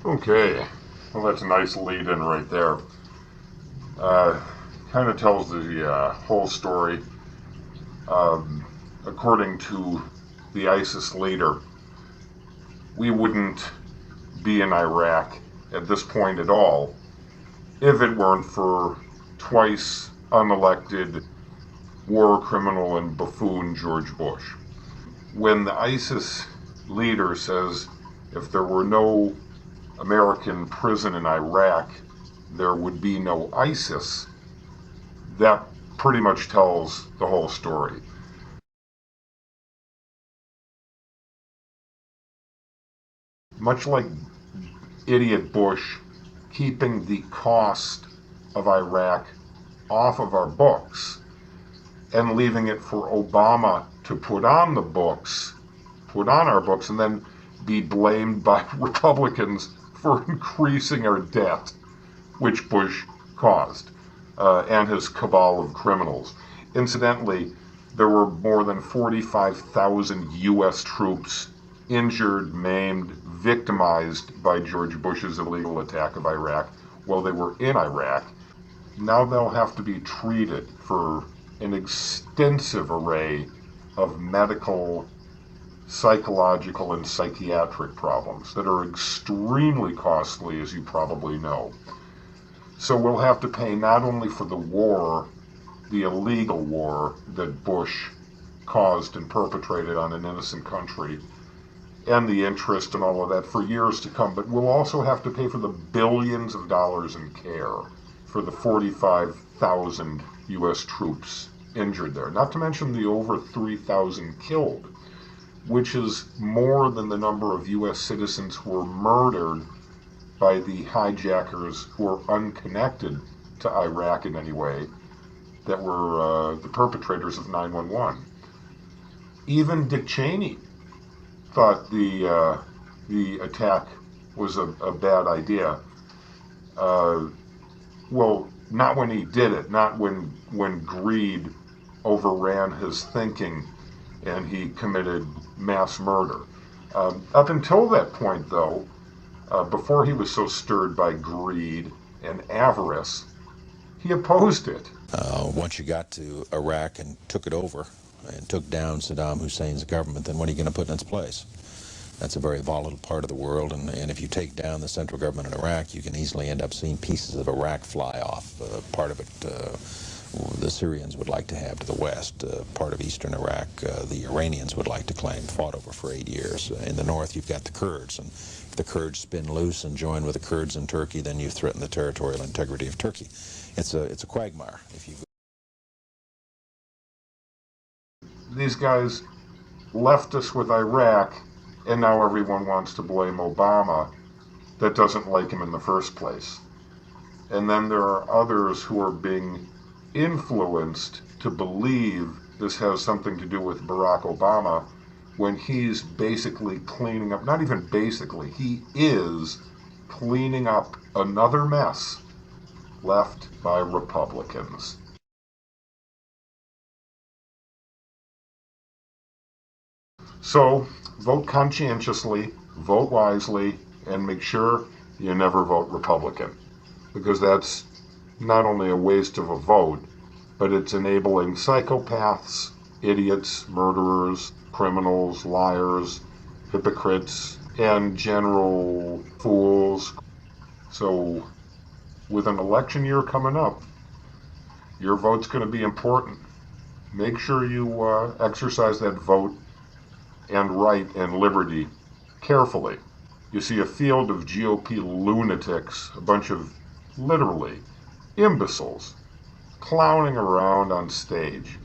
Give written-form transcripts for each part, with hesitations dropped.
Okay, well that's a nice lead-in right there. Kind of tells the whole story. According to the ISIS leader, we wouldn't be in Iraq at this point at all if it weren't for twice unelected war criminal and buffoon George Bush. When the ISIS leader says if there were no American prison in Iraq, there would be no ISIS, that pretty much tells the whole story. Much like idiot Bush keeping the cost of Iraq off of our books and leaving it for Obama to put on our books, and then be blamed by Republicans for increasing our debt, which Bush caused, and his cabal of criminals. Incidentally, there were more than 45,000 U.S. troops injured, maimed, victimized by George Bush's illegal attack of Iraq while they were in Iraq. Now they'll have to be treated for an extensive array of medical, psychological, and psychiatric problems that are extremely costly, as you probably know. So we'll have to pay not only for the war, the illegal war that Bush caused and perpetrated on an innocent country, and the interest and all of that for years to come, but we'll also have to pay for the billions of dollars in care for the 45,000 U.S. troops injured there, not to mention the over 3,000 killed, which is more than the number of U.S. citizens who were murdered by the hijackers who were unconnected to Iraq in any way, that were the perpetrators of 9/11. Even Dick Cheney thought the attack was a bad idea. Well, not when he did it, not when greed overran his thinking and he committed mass murder. Up until that point, though, before he was so stirred by greed and avarice, he opposed it. Once you got to Iraq and took it over and took down Saddam Hussein's government, then what are you going to put in its place? That's a very volatile part of the world, and if you take down the central government in Iraq, you can easily end up seeing pieces of Iraq fly off. Part of it the Syrians would like to have to the west. Part of eastern Iraq the Iranians would like to claim, fought over for 8 years. In the north you've got the Kurds, and if the Kurds spin loose and join with the Kurds in Turkey, then you threaten the territorial integrity of Turkey. It's a quagmire. These guys left us with Iraq, and now everyone wants to blame Obama that doesn't like him in the first place. And then there are others who are being influenced to believe this has something to do with Barack Obama, when he's basically cleaning up, not even basically, he is cleaning up another mess left by Republicans. So, vote conscientiously, vote wisely, and make sure you never vote Republican, because that's not only a waste of a vote, but it's enabling psychopaths, idiots, murderers, criminals, liars, hypocrites, and general fools. So, with an election year coming up, your vote's going to be important. Make sure you exercise that vote and right and liberty carefully. You see a field of GOP lunatics, a bunch of literally imbeciles, clowning around on stage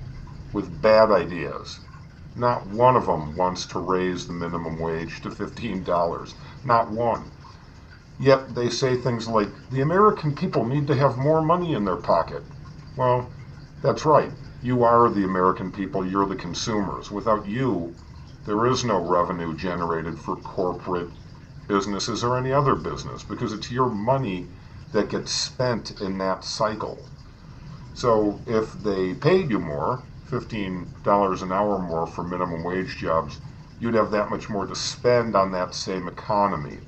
with bad ideas. Not one of them wants to raise the minimum wage to $15. Not one. Yet they say things like, the American people need to have more money in their pocket. Well, that's right. You are the American people. You're the consumers. Without you, there is no revenue generated for corporate businesses or any other business, because it's your money that gets spent in that cycle. So if they paid you more, $15 an hour more for minimum wage jobs, you'd have that much more to spend on that same economy.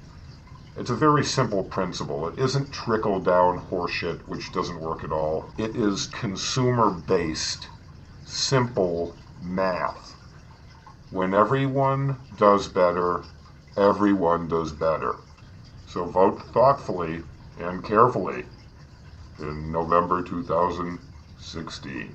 It's a very simple principle. It isn't trickle-down horseshit, which doesn't work at all. It is consumer-based, simple math. When everyone does better, everyone does better. So vote thoughtfully and carefully in November 2016.